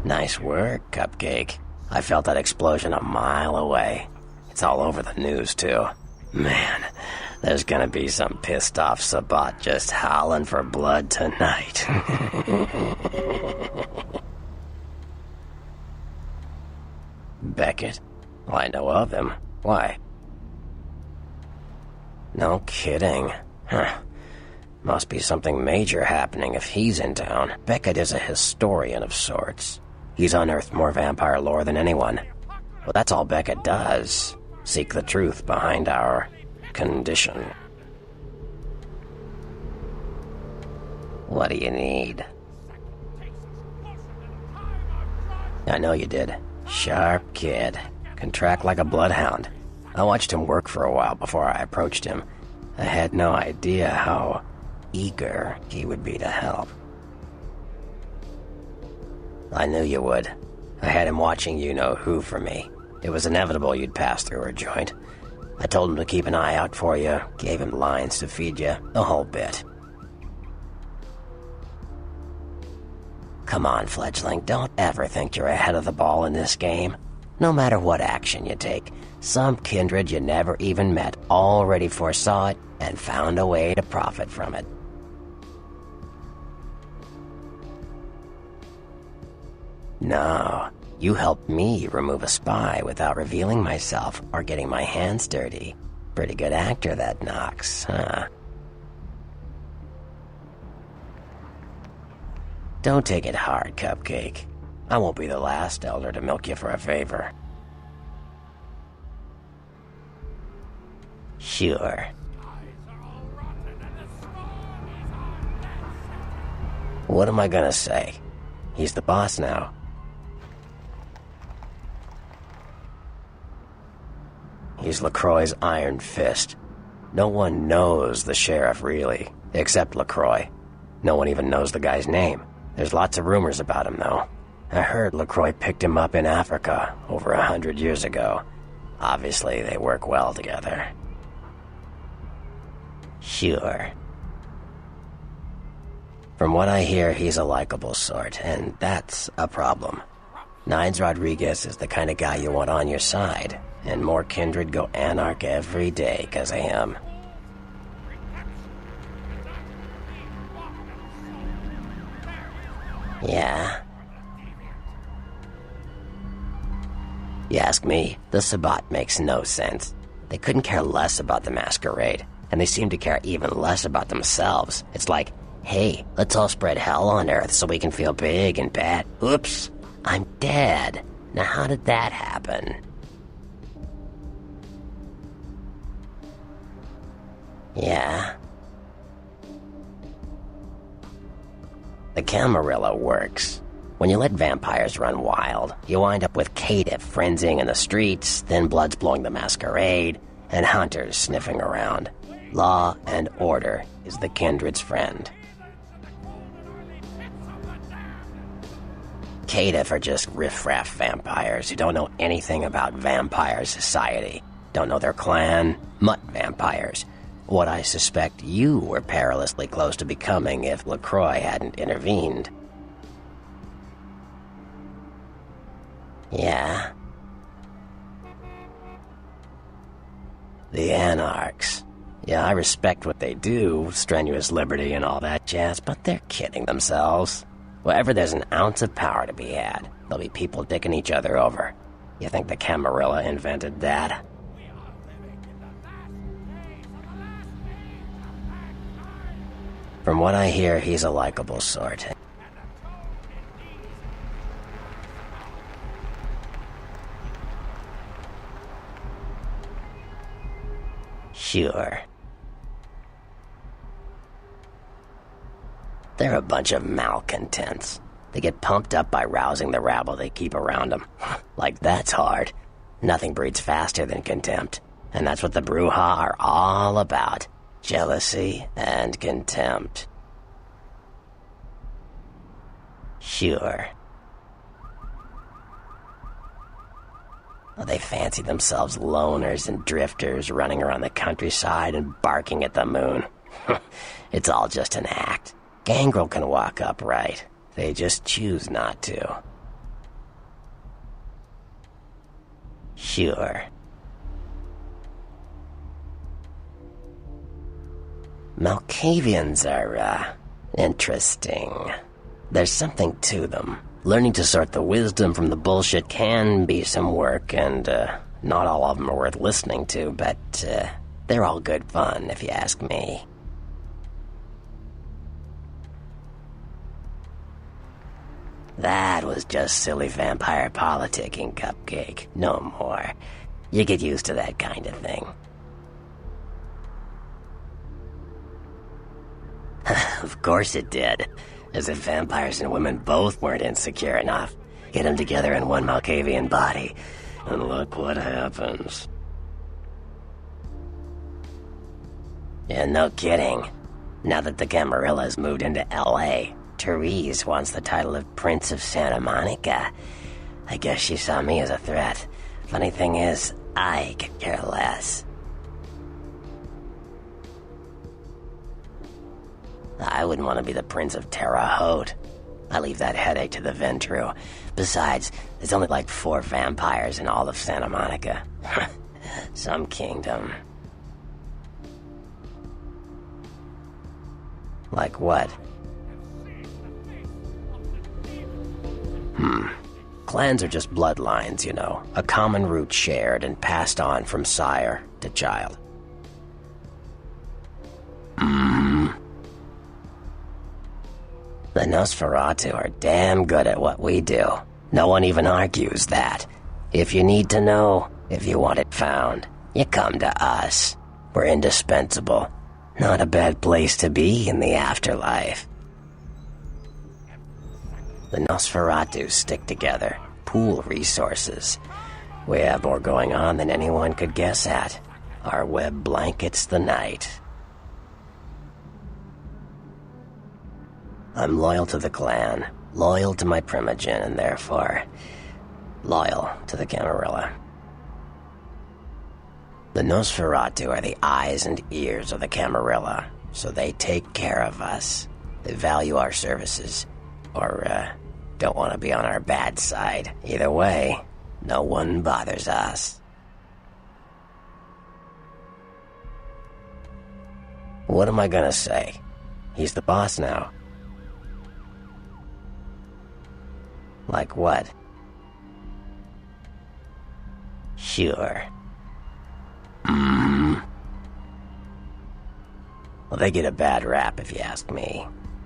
Nice work, Cupcake. I felt that explosion a mile away. It's all over the news, too. Man, there's gonna be some pissed-off Sabbat just howling for blood tonight. Beckett? Well, I know of him. Why? No kidding. Huh. Must be something major happening if he's in town. Beckett is a historian of sorts. He's unearthed more vampire lore than anyone. Well, that's all Beckett does. Seek the truth behind our condition. What do you need? I know you did. Sharp kid. Can track like a bloodhound. I watched him work for a while before I approached him. I had no idea how eager he would be to help. I knew you would. I had him watching you-know-who for me. It was inevitable you'd pass through her joint. I told him to keep an eye out for you, gave him lines to feed you, the whole bit. Come on, fledgling, don't ever think you're ahead of the ball in this game. No matter what action you take, some kindred you never even met already foresaw it and found a way to profit from it. No, you helped me remove a spy without revealing myself or getting my hands dirty. Pretty good actor, that Knox, huh? Don't take it hard, Cupcake. I won't be the last elder to milk you for a favor. Sure. What am I gonna say? He's the boss now. He's LaCroix's iron fist. No one knows the sheriff, really, except LaCroix. No one even knows the guy's name. There's lots of rumors about him, though. I heard LaCroix picked him up in Africa over 100 years ago. Obviously, they work well together. Sure. From what I hear, he's a likable sort, and that's a problem. Nines Rodriguez is the kind of guy you want on your side, and more kindred go anarch every day because of him. Yeah? You ask me, the Sabbat makes no sense. They couldn't care less about the Masquerade, and they seem to care even less about themselves. It's like, hey, let's all spread hell on Earth so we can feel big and bad. Oops, I'm dead. Now how did that happen? Yeah? The Camarilla works. When you let vampires run wild, you wind up with caitiff frenzying in the streets, then bloods blowing the Masquerade, and hunters sniffing around. Law and order is the kindred's friend. Caitiff are just riffraff vampires who don't know anything about vampire society. Don't know their clan, mutt vampires. What I suspect you were perilously close to becoming if LaCroix hadn't intervened. Yeah? The Anarchs. Yeah, I respect what they do, strenuous liberty and all that jazz, but they're kidding themselves. Wherever there's an ounce of power to be had, there'll be people dicking each other over. You think the Camarilla invented that? From what I hear, he's a likable sort. Sure. They're a bunch of malcontents. They get pumped up by rousing the rabble they keep around them. Like that's hard. Nothing breeds faster than contempt. And that's what the Bruja are all about. Jealousy and contempt. Sure. Well, they fancy themselves loners and drifters running around the countryside and barking at the moon. It's all just an act. Gangrel can walk upright. They just choose not to. Sure. Malkavians are, interesting. There's something to them. Learning to sort the wisdom from the bullshit can be some work, and, not all of them are worth listening to, but, they're all good fun, if you ask me. That was just silly vampire politicking, Cupcake. No more. You get used to that kind of thing. Of course it did. As if vampires and women both weren't insecure enough. Get them together in one Malkavian body, and look what happens. Yeah, no kidding. Now that the Camarillas moved into L.A., Therese wants the title of Prince of Santa Monica. I guess she saw me as a threat. Funny thing is, I could care less. I wouldn't want to be the Prince of Terre Haute. I leave that headache to the Ventru. Besides, there's only like 4 vampires in all of Santa Monica. Some kingdom. Like what? Clans are just bloodlines, you know. A common root shared and passed on from sire to child. The Nosferatu are damn good at what we do. No one even argues that. If you need to know, if you want it found, you come to us. We're indispensable. Not a bad place to be in the afterlife. The Nosferatu stick together, pool resources. We have more going on than anyone could guess at. Our web blankets the night. I'm loyal to the clan, loyal to my primogen, and therefore, loyal to the Camarilla. The Nosferatu are the eyes and ears of the Camarilla, so they take care of us. They value our services, or, don't want to be on our bad side. Either way, no one bothers us. What am I gonna say? He's the boss now. Like what? Sure. Well, they get a bad rap if you ask me.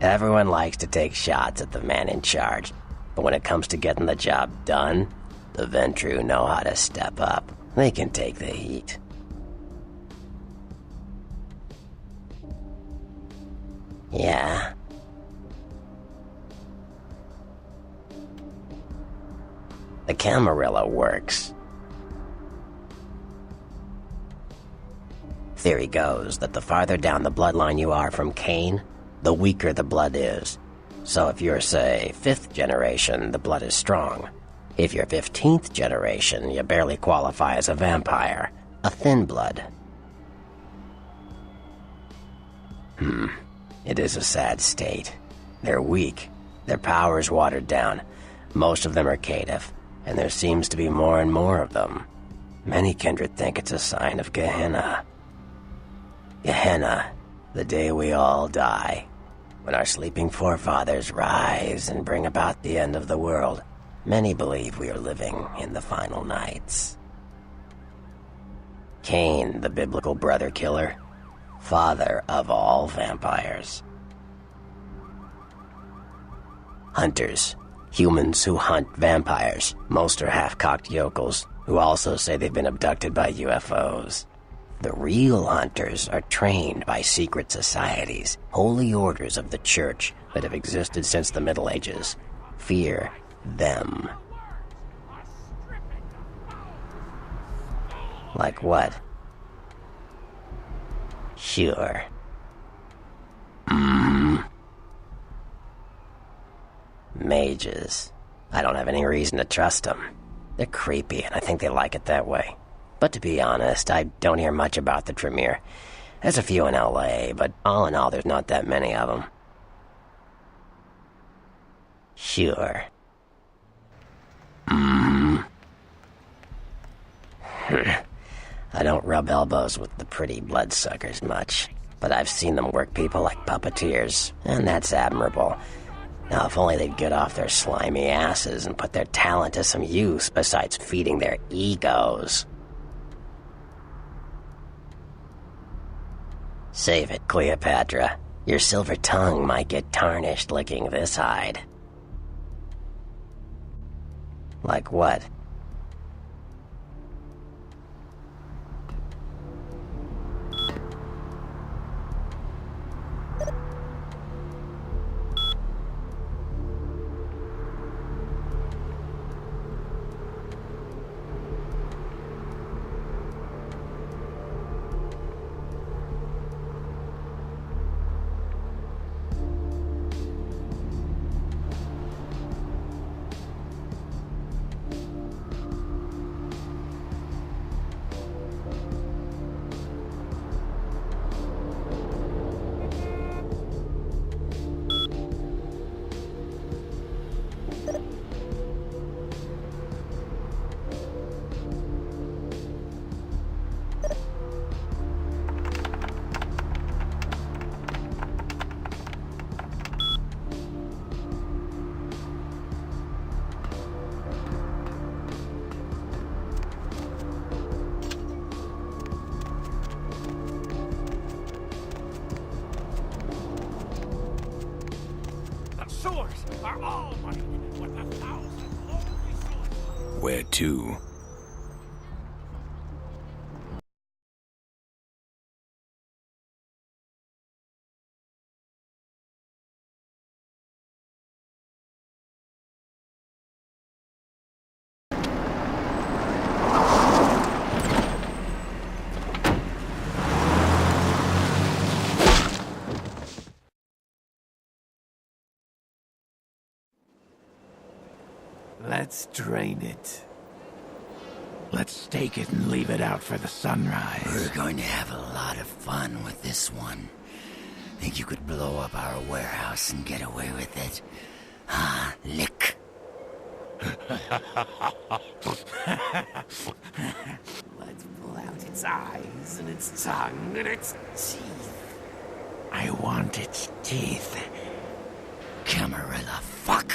Everyone likes to take shots at the man in charge, but when it comes to getting the job done, the Ventru know how to step up. They can take the heat. Yeah. The Camarilla works. Theory goes that the farther down the bloodline you are from Cain, the weaker the blood is. So if you're, say, 5th generation, the blood is strong. If you're 15th generation, you barely qualify as a vampire, a thin blood. It is a sad state. They're weak, their power's watered down. Most of them are caitiff, and there seems to be more and more of them. Many kindred think it's a sign of Gehenna. Gehenna, the day we all die. When our sleeping forefathers rise and bring about the end of the world, many believe we are living in the final nights. Cain, the biblical brother killer, father of all vampires. Hunters, humans who hunt vampires. Most are half-cocked yokels, who also say they've been abducted by UFOs. The real hunters are trained by secret societies, holy orders of the church that have existed since the Middle Ages. Fear them. Like what? Sure. Mages. I don't have any reason to trust them. They're creepy, and I think they like it that way. But to be honest, I don't hear much about the Tremere. There's a few in L.A., but all in all, there's not that many of them. Sure. don't rub elbows with the pretty bloodsuckers much, but I've seen them work people like puppeteers, and that's admirable. Now, if only they'd get off their slimy asses and put their talent to some use besides feeding their egos. Save it, Cleopatra. Your silver tongue might get tarnished licking this hide. Like what? Are all money with 1,000 lonely swords. Where to? Let's drain it. Let's stake it and leave it out for the sunrise. We're going to have a lot of fun with this one. Think you could blow up our warehouse and get away with it? Ah, lick. Let's pull out its eyes and its tongue and its teeth. I want its teeth. Camarilla fuck.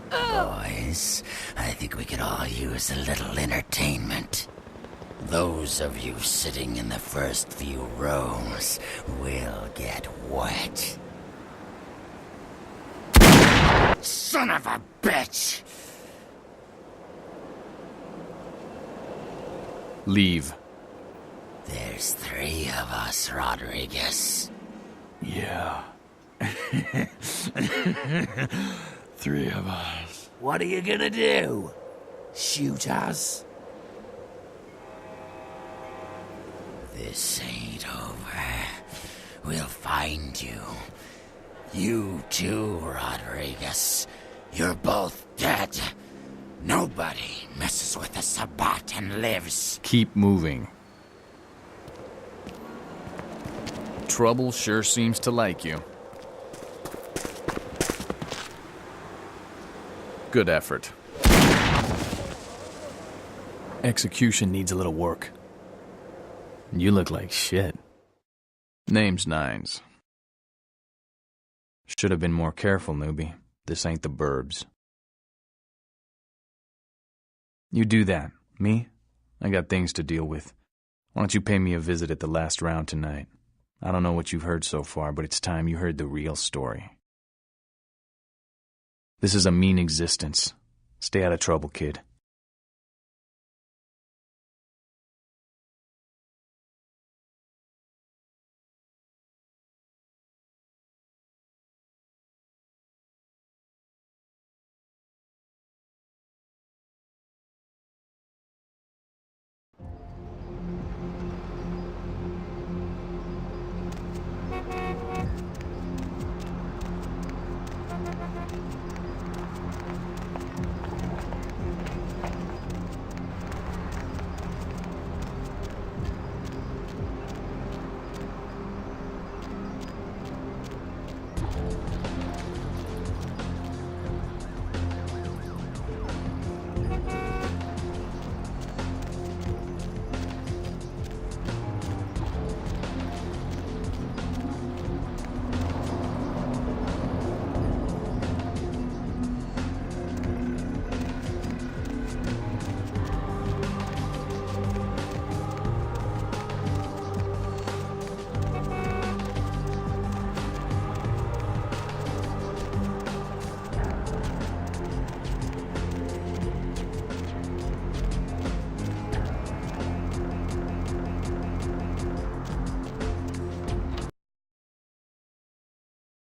Boys, I think we could all use a little entertainment. Those of you sitting in the first few rows will get wet. Son of a bitch! Leave. There's 3 of us, Rodriguez. Yeah. 3 of us. What are you gonna do? Shoot us? This ain't over. We'll find you. You too, Rodriguez. You're both dead. Nobody messes with a Sabbat and lives. Keep moving. Trouble sure seems to like you. Good effort. Execution needs a little work. You look like shit. Name's Nines. Should have been more careful, newbie. This ain't the burbs. You do that. Me? I got things to deal with. Why don't you pay me a visit at the last round tonight? I don't know what you've heard so far, but it's time you heard the real story. This is a mean existence. Stay out of trouble, kid.